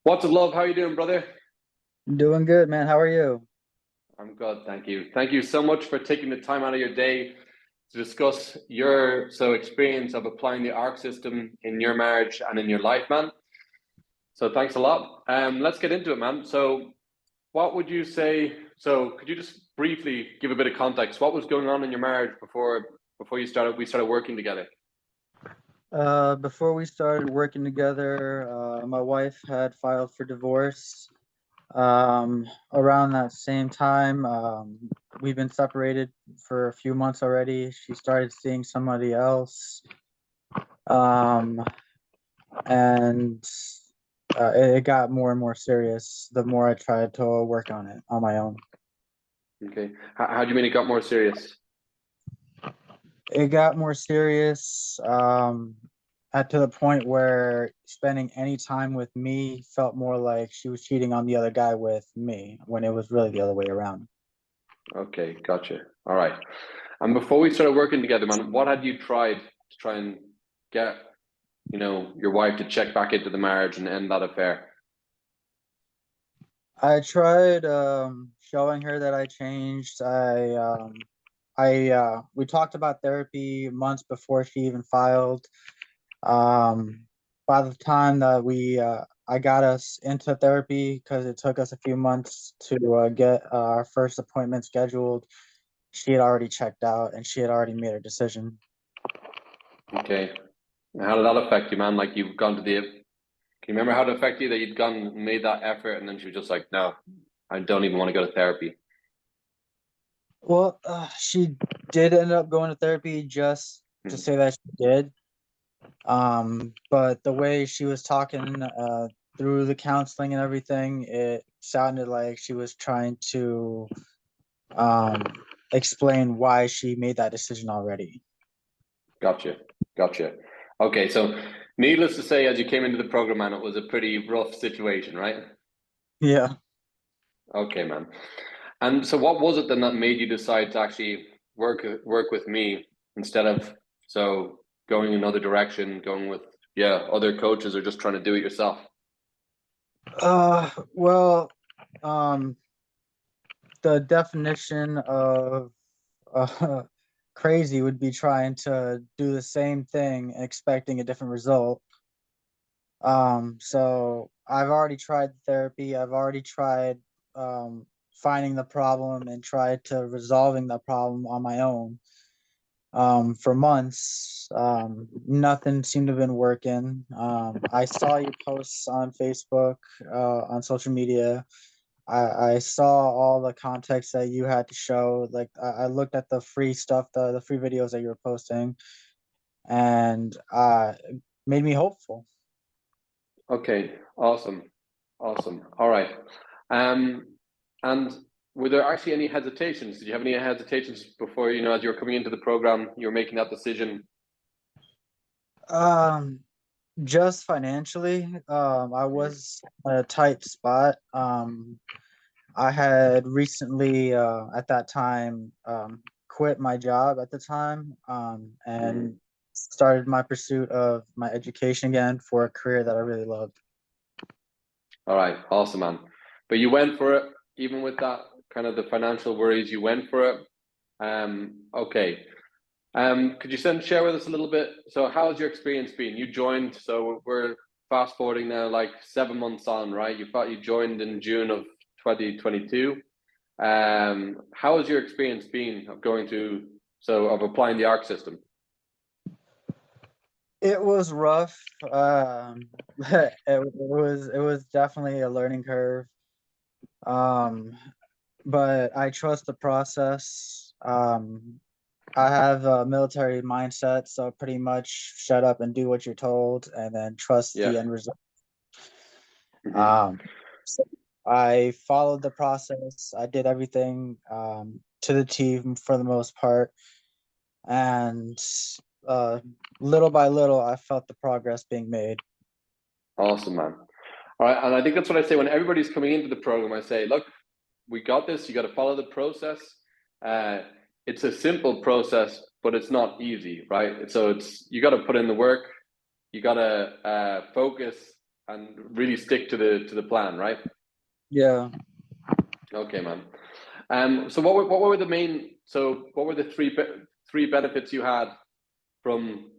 What's up, love? How you doing, brother? Doing good, man. How are you? I'm good, thank you. Thank you so much for taking the time out of your day to discuss your experience of applying the ARC system in your marriage and in your life, man. So thanks a lot. Let's get into it, man. So what would you say? So could you just briefly give a bit of context? What was going on in your marriage before we started working together? Before we started working together, my wife had filed for divorce. Around that same time, we've been separated for a few months already. She started seeing somebody else. Um, and it got more and more serious the more I tried to work on it on my own. Okay. How do you mean it got more serious? It got more serious at to the point where spending any time with me felt more like she was cheating on the other guy with me when it was really the other way around. Okay, gotcha. All right. And before we started working together, man, what had you tried to try and get your wife to check back into the marriage and end that affair? I tried showing her that I changed. I we talked about therapy months before she even filed. Um, by the time that we I got us into therapy because it took us a few months to get our first appointment scheduled. She had already checked out and she had already made her decision. Okay. And how did that affect you, man? Like you've gone to the, can you remember how it affected you that you'd gone and made that effort and then she was just like, no, I don't even want to go to therapy. Well, she did end up going to therapy just to Hmm. say that she did. But the way she was talking through the counseling and everything, it sounded like she was trying to um, explain why she made that decision already. Gotcha. Gotcha. Okay. So needless to say, as you came into the program, man, it was a pretty rough situation, right? Yeah. Okay, man. And so what was it then that made you decide to actually work with me instead of going another direction, going with other coaches or just trying to do it yourself? Well, um, the definition of uh, crazy would be trying to do the same thing expecting a different result. So I've already tried therapy. I've already tried finding the problem and tried to resolving the problem on my own. For months, nothing seemed to have been working. I saw your posts on Facebook, on social media. I saw all the context that you had to show. Like I looked at the free stuff, the free videos that you were posting, and it made me hopeful. Okay, awesome. Awesome. All right. Um, and were there actually any hesitations? Did you have any hesitations before, as you were coming into the program, you were making that decision? Um, just financially, I Mm. was in a tight spot. I had recently, at that time, quit my job at the time, Mm. and started my pursuit of my education again for a career that I really loved. All right, awesome, man. But you went for it, even with that kind of the financial worries, you went for it. Okay. Could you share with us a little bit? So, how's your experience been? You joined, so we're fast forwarding now, like 7 months on, right? You joined in June of 2022. How has your experience been of going to of applying the ARC system? It was rough. It was definitely a learning curve. Um, but I trust the process. I have a military mindset, so pretty much shut up and do what you're told, and then trust Yeah. the end result. Hmm. Um, so I followed the process. I did everything to the T for the most part, and uh, little by little, I felt the progress being made. Awesome, man. All right, and I think that's what I say when everybody's coming into the program. I say, look, we got this. You got to follow the process. Uh, it's a simple process, but it's not easy, right? So it's you got to put in the work. You got to focus. and really stick to the plan, right? Yeah. Okay, man. So what were the main? So what were the three benefits you had from,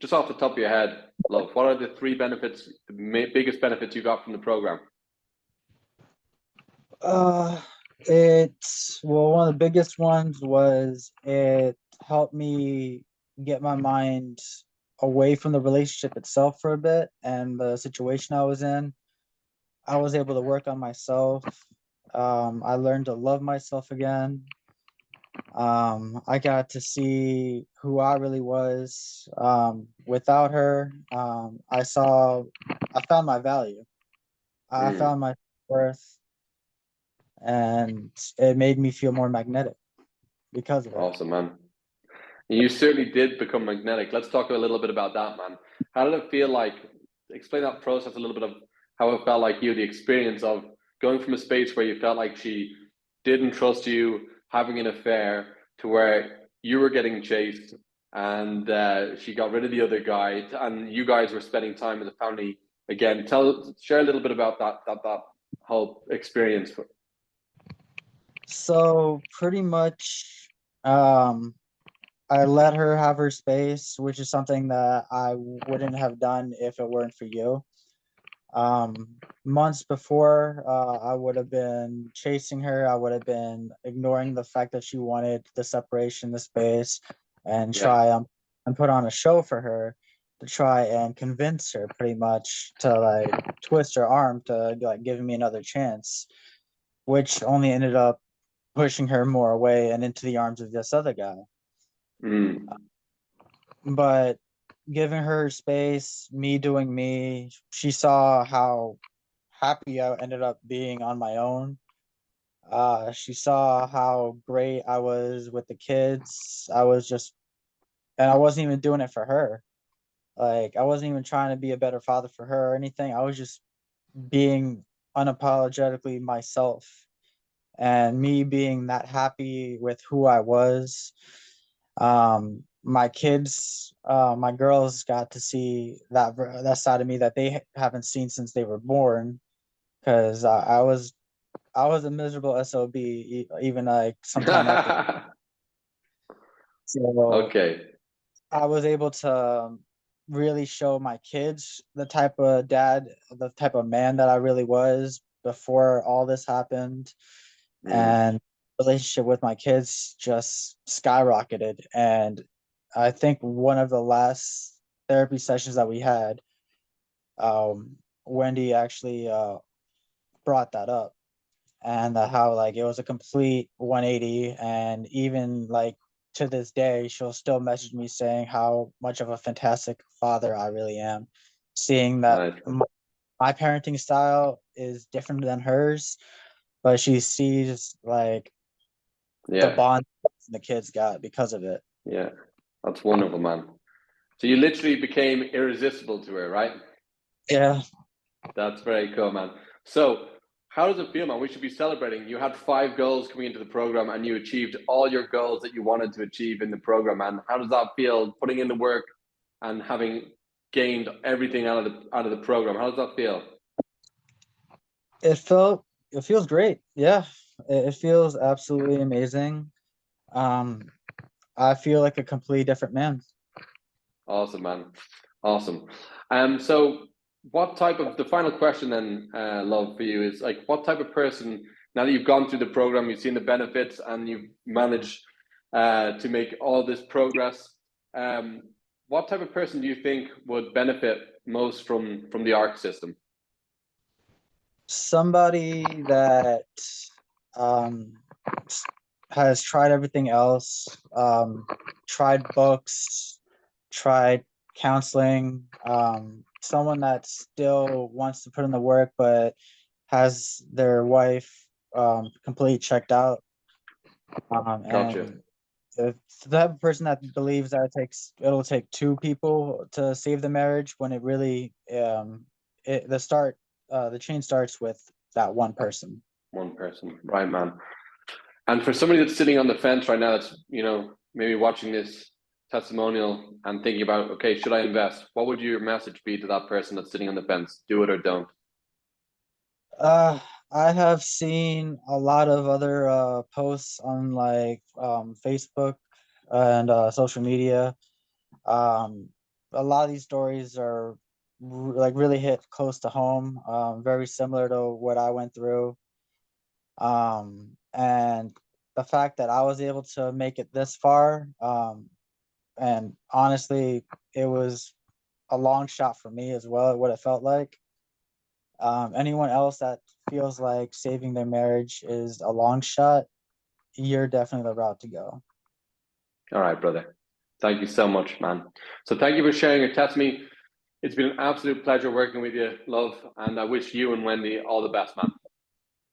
just off the top of your head, love? What are the three benefits, the biggest benefits you got from the program? It's well, one of the biggest ones was it helped me get my mind away from the relationship itself for a bit and the situation I was in. I was able to work on myself. I learned to love myself again. I got to see who I really was. Without her, I found my value. I Mm, found my worth, and it made me feel more magnetic because of it. awesome, man. You certainly did become magnetic. Let's talk a little bit about that, man. How did it feel like? Explain that process a little bit of how it felt like you, the experience of going from a space where you felt like she didn't trust you, having an affair, to where you were getting chased and she got rid of the other guy, and you guys were spending time as a family again. Share a little bit about that whole experience. So pretty much, um, I let her have her space, which is something that I wouldn't have done if it weren't for you. Um, Months before, I would have been chasing her. I would have been ignoring the fact that she wanted the separation, the space, and Yeah. try and put on a show for her to try and convince her pretty much to like twist her arm to like giving me another chance, which only ended up pushing her more away and into the arms of this other guy. Mm. But giving her space, me doing me, she saw how happy I ended up being on my own. She saw how great I was with the kids. And I wasn't even doing it for her. Like, I wasn't even trying to be a better father for her or anything. I was just being unapologetically myself. And me being that happy with who I was, my kids, my girls got to see that side of me that they haven't seen since they were born. Because I was a miserable sob, even like sometime after. So Okay. I was able to really show my kids the type of dad, the type of man that I really was before all this happened, Mm. and relationship with my kids just skyrocketed. And I think one of the last therapy sessions that we had, Wendy actually brought that up, and how like it was a complete 180. And even like to this day, she'll still message me saying how much of a fantastic father I really am, seeing that Nice. my parenting style is different than hers, but she sees like the Yeah. bond the kids got because of it. Yeah. That's wonderful, man. So you literally became irresistible to her, right? Yeah. That's very cool, man. So how does it feel, man? We should be celebrating. You had 5 goals coming into the program and you achieved all your goals that you wanted to achieve in the program, man. How does that feel, putting in the work and having gained everything out of the program? How does that feel? It feels great. Yeah. It feels absolutely amazing. Um, I feel like a completely different man. Awesome, man. Awesome. So what type of, the final question then, love, for you is like, what type of person, now that you've gone through the program, you've seen the benefits and you've managed to make all this progress, um, what type of person do you think would benefit most from the ARC system? Somebody that um has tried everything else, tried books, tried counseling, someone that still wants to put in the work but has their wife completely checked out, Gotcha. and it's the type of person that believes that it'll take two people to save the marriage when it really the chain starts with that one person. One person, right, man. And for somebody that's sitting on the fence right now, that's, maybe watching this testimonial and thinking about, okay, should I invest? What would your message be to that person that's sitting on the fence? Do it or don't. Uh, I have seen a lot of other posts on like Facebook and social media. Um, a lot of these stories are like really hit close to home, very similar to what I went through. And the fact that I was able to make it this far, and honestly, it was a long shot for me as well, what it felt like. Anyone else that feels like saving their marriage is a long shot, you're definitely the route to go. All right, brother. Thank you so much, man. So thank you for sharing your testimony. It's been an absolute pleasure working with you, love, and I wish you and Wendy all the best, man.